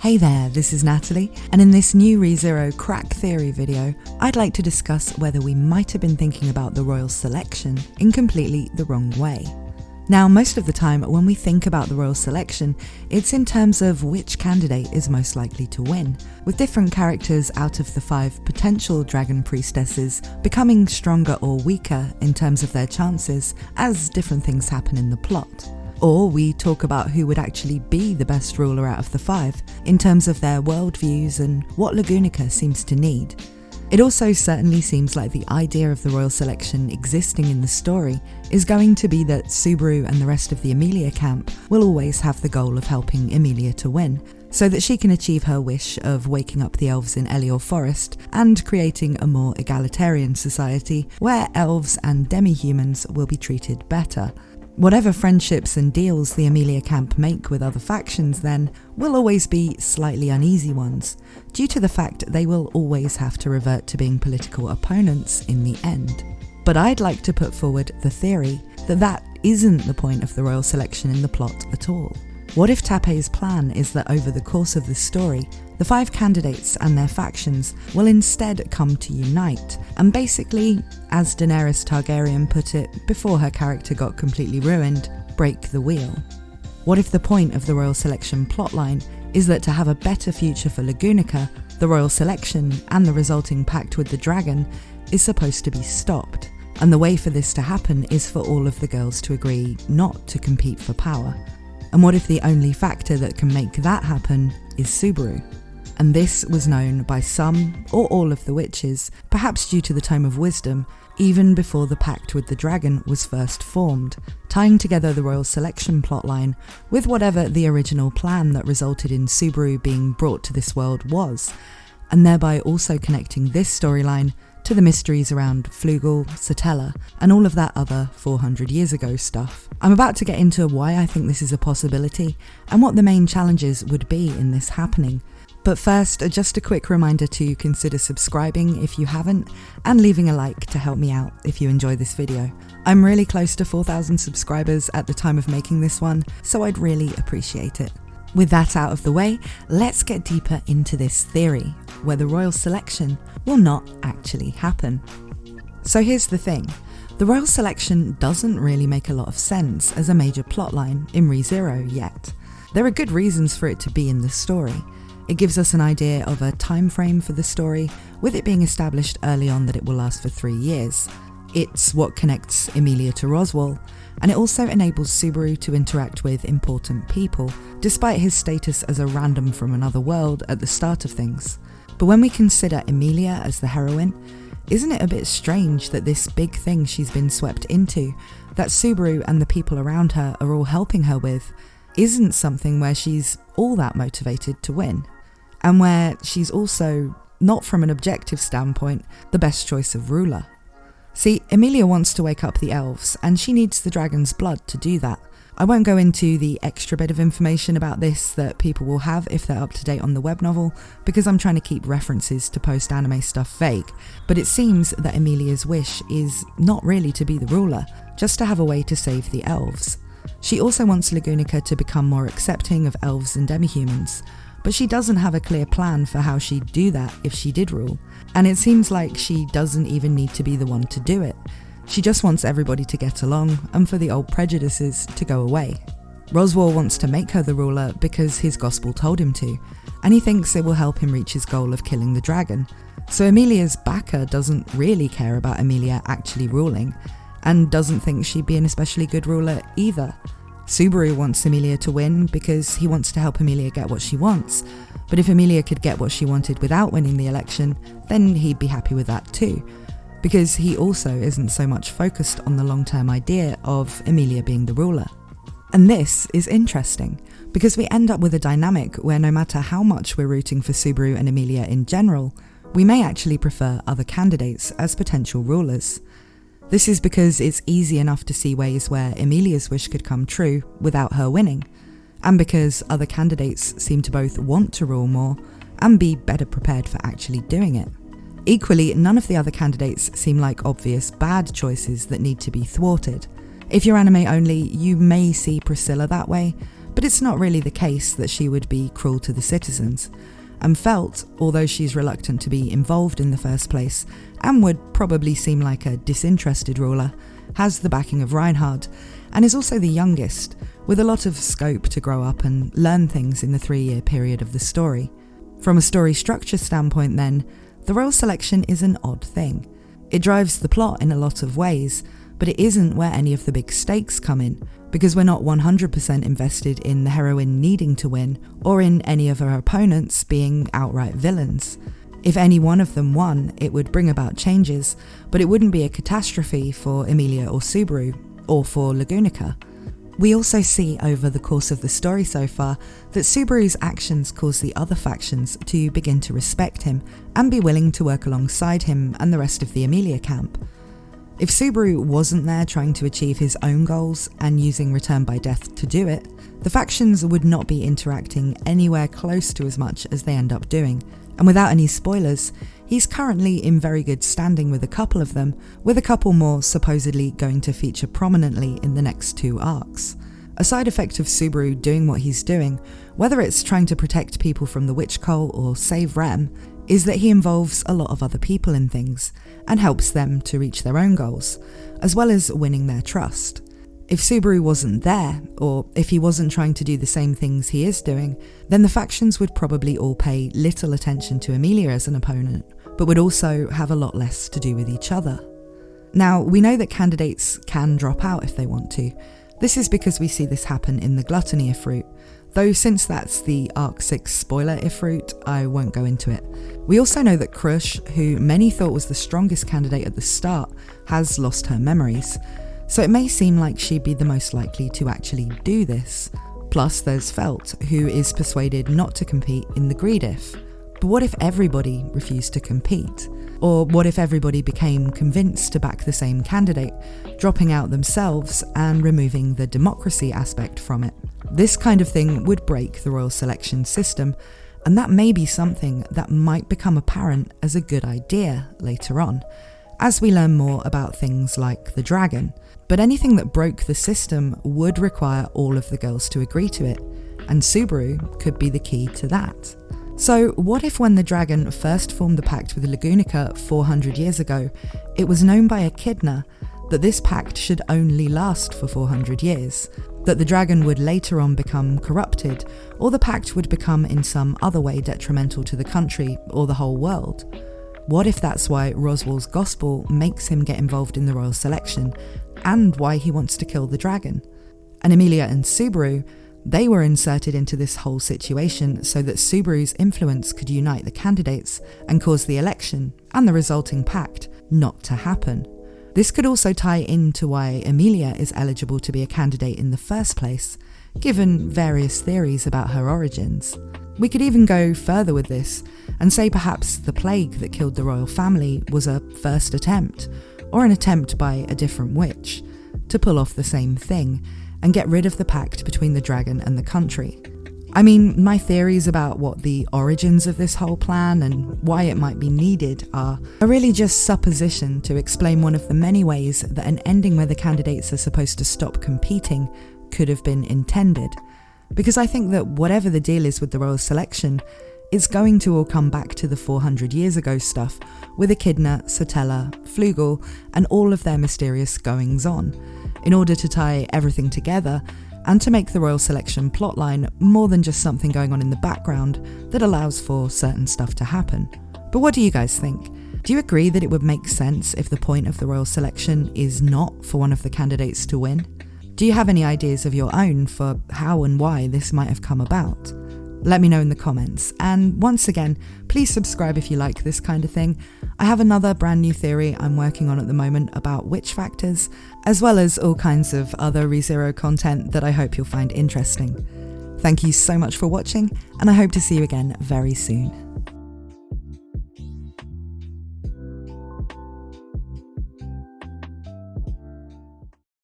Hey there, this is Natalie, and in this new ReZero crack theory video, I'd like to discuss whether we might have been thinking about the royal selection in completely the wrong way. Now, most of the time when we think about the royal selection, it's in terms of which candidate is most likely to win, with different characters out of the 5 potential dragon priestesses becoming stronger or weaker in terms of their chances as different things happen in the plot. Or we talk about who would actually be the best ruler out of the 5 in terms of their worldviews and what Lugunica seems to need. It also certainly seems like the idea of the royal selection existing in the story is going to be that Subaru and the rest of the Emilia camp will always have the goal of helping Emilia to win, so that she can achieve her wish of waking up the elves in Elior Forest and creating a more egalitarian society where elves and demi-humans will be treated better. Whatever friendships and deals the Emilia camp make with other factions then will always be slightly uneasy ones, due to the fact they will always have to revert to being political opponents in the end. But I'd like to put forward the theory that that isn't the point of the royal selection in the plot at all. What if Tappei's plan is that over the course of the story, the 5 candidates and their factions will instead come to unite and basically, as Daenerys Targaryen put it before her character got completely ruined, break the wheel? What if the point of the royal selection plotline is that to have a better future for Lugunica, the royal selection and the resulting pact with the dragon is supposed to be stopped, and the way for this to happen is for all of the girls to agree not to compete for power? And what if the only factor that can make that happen is Subaru? And this was known by some or all of the witches, perhaps due to the Tome of Wisdom, even before the pact with the dragon was first formed, tying together the royal selection plotline with whatever the original plan that resulted in Subaru being brought to this world was, and thereby also connecting this storyline to the mysteries around Flugel, Satella, and all of that other 400 years ago stuff. I'm about to get into why I think this is a possibility and what the main challenges would be in this happening. But first, just a quick reminder to consider subscribing if you haven't, and leaving a like to help me out if you enjoy this video. I'm really close to 4,000 subscribers at the time of making this one, so I'd really appreciate it. With that out of the way, let's get deeper into this theory, where the royal selection will not actually happen. So here's the thing, the royal selection doesn't really make a lot of sense as a major plotline in ReZero yet. There are good reasons for it to be in the story. It gives us an idea of a time frame for the story, with it being established early on that it will last for 3 years. It's what connects Emilia to Roswell, and it also enables Subaru to interact with important people, despite his status as a random from another world at the start of things. But when we consider Emilia as the heroine, isn't it a bit strange that this big thing she's been swept into, that Subaru and the people around her are all helping her with, isn't something where she's all that motivated to win? And where she's also, not from an objective standpoint, the best choice of ruler. See, Emilia wants to wake up the elves, and she needs the dragon's blood to do that. I won't go into the extra bit of information about this that people will have if they're up to date on the web novel, because I'm trying to keep references to post-anime stuff vague, but it seems that Emilia's wish is not really to be the ruler, just to have a way to save the elves. She also wants Lugunica to become more accepting of elves and demi-humans, but she doesn't have a clear plan for how she'd do that if she did rule, and it seems like she doesn't even need to be the one to do it. She just wants everybody to get along and for the old prejudices to go away. Roswell wants to make her the ruler because his gospel told him to, and he thinks it will help him reach his goal of killing the dragon. So Emilia's backer doesn't really care about Emilia actually ruling, and doesn't think she'd be an especially good ruler either. Subaru wants Emilia to win because he wants to help Emilia get what she wants, but if Emilia could get what she wanted without winning the election, then he'd be happy with that too, because he also isn't so much focused on the long-term idea of Emilia being the ruler. And this is interesting, because we end up with a dynamic where no matter how much we're rooting for Subaru and Emilia in general, we may actually prefer other candidates as potential rulers. This is because it's easy enough to see ways where Emilia's wish could come true without her winning, and because other candidates seem to both want to rule more and be better prepared for actually doing it. Equally, none of the other candidates seem like obvious bad choices that need to be thwarted. If you're anime only, you may see Priscilla that way, but it's not really the case that she would be cruel to the citizens. And Felt, although she's reluctant to be involved in the first place, and would probably seem like a disinterested ruler, has the backing of Reinhard, and is also the youngest, with a lot of scope to grow up and learn things in the 3-year period of the story. From a story structure standpoint then, the royal selection is an odd thing. It drives the plot in a lot of ways, but it isn't where any of the big stakes come in, because we're not 100% invested in the heroine needing to win, or in any of her opponents being outright villains. If any one of them won, it would bring about changes, but it wouldn't be a catastrophe for Emilia or Subaru, or for Lugunica. We also see over the course of the story so far that Subaru's actions cause the other factions to begin to respect him and be willing to work alongside him and the rest of the Emilia camp. If Subaru wasn't there trying to achieve his own goals and using Return by Death to do it, the factions would not be interacting anywhere close to as much as they end up doing. And without any spoilers, he's currently in very good standing with a couple of them, with a couple more supposedly going to feature prominently in the next 2 arcs. A side effect of Subaru doing what he's doing, whether it's trying to protect people from the witch cult or save Rem, is that he involves a lot of other people in things, and helps them to reach their own goals, as well as winning their trust. If Subaru wasn't there, or if he wasn't trying to do the same things he is doing, then the factions would probably all pay little attention to Emilia as an opponent, but would also have a lot less to do with each other. Now, we know that candidates can drop out if they want to. This is because we see this happen in the Gluttony Ifrit, though since that's the Arc 6 spoiler Ifrit, I won't go into it. We also know that Crusch, who many thought was the strongest candidate at the start, has lost her memories, so it may seem like she'd be the most likely to actually do this. Plus there's Felt, who is persuaded not to compete in the Greed If. But what if everybody refused to compete? Or what if everybody became convinced to back the same candidate, dropping out themselves and removing the democracy aspect from it? This kind of thing would break the royal selection system, and that may be something that might become apparent as a good idea later on, as we learn more about things like the dragon. But anything that broke the system would require all of the girls to agree to it, and Subaru could be the key to that. So what if when the dragon first formed the pact with Lugunica 400 years ago, it was known by Echidna that this pact should only last for 400 years, that the dragon would later on become corrupted, or the pact would become in some other way detrimental to the country or the whole world? What if that's why Roswell's gospel makes him get involved in the royal selection, and why he wants to kill the dragon? And Emilia and Subaru, they were inserted into this whole situation so that Subaru's influence could unite the candidates and cause the election and the resulting pact not to happen. This could also tie into why Emilia is eligible to be a candidate in the first place, given various theories about her origins. We could even go further with this and say perhaps the plague that killed the royal family was a first attempt, or an attempt by a different witch, to pull off the same thing and get rid of the pact between the dragon and the country. I mean, my theories about what the origins of this whole plan and why it might be needed are really just supposition to explain one of the many ways that an ending where the candidates are supposed to stop competing could have been intended. Because I think that whatever the deal is with the royal selection, it's going to all come back to the 400 years ago stuff with Echidna, Sotella, Flugel, and all of their mysterious goings-on, in order to tie everything together and to make the royal selection plotline more than just something going on in the background that allows for certain stuff to happen. But what do you guys think? Do you agree that it would make sense if the point of the royal selection is not for one of the candidates to win? Do you have any ideas of your own for how and why this might have come about? Let me know in the comments, and once again, please subscribe if you like this kind of thing. I have another brand new theory I'm working on at the moment about witch factors, as well as all kinds of other ReZero content that I hope you'll find interesting. Thank you so much for watching, and I hope to see you again very soon.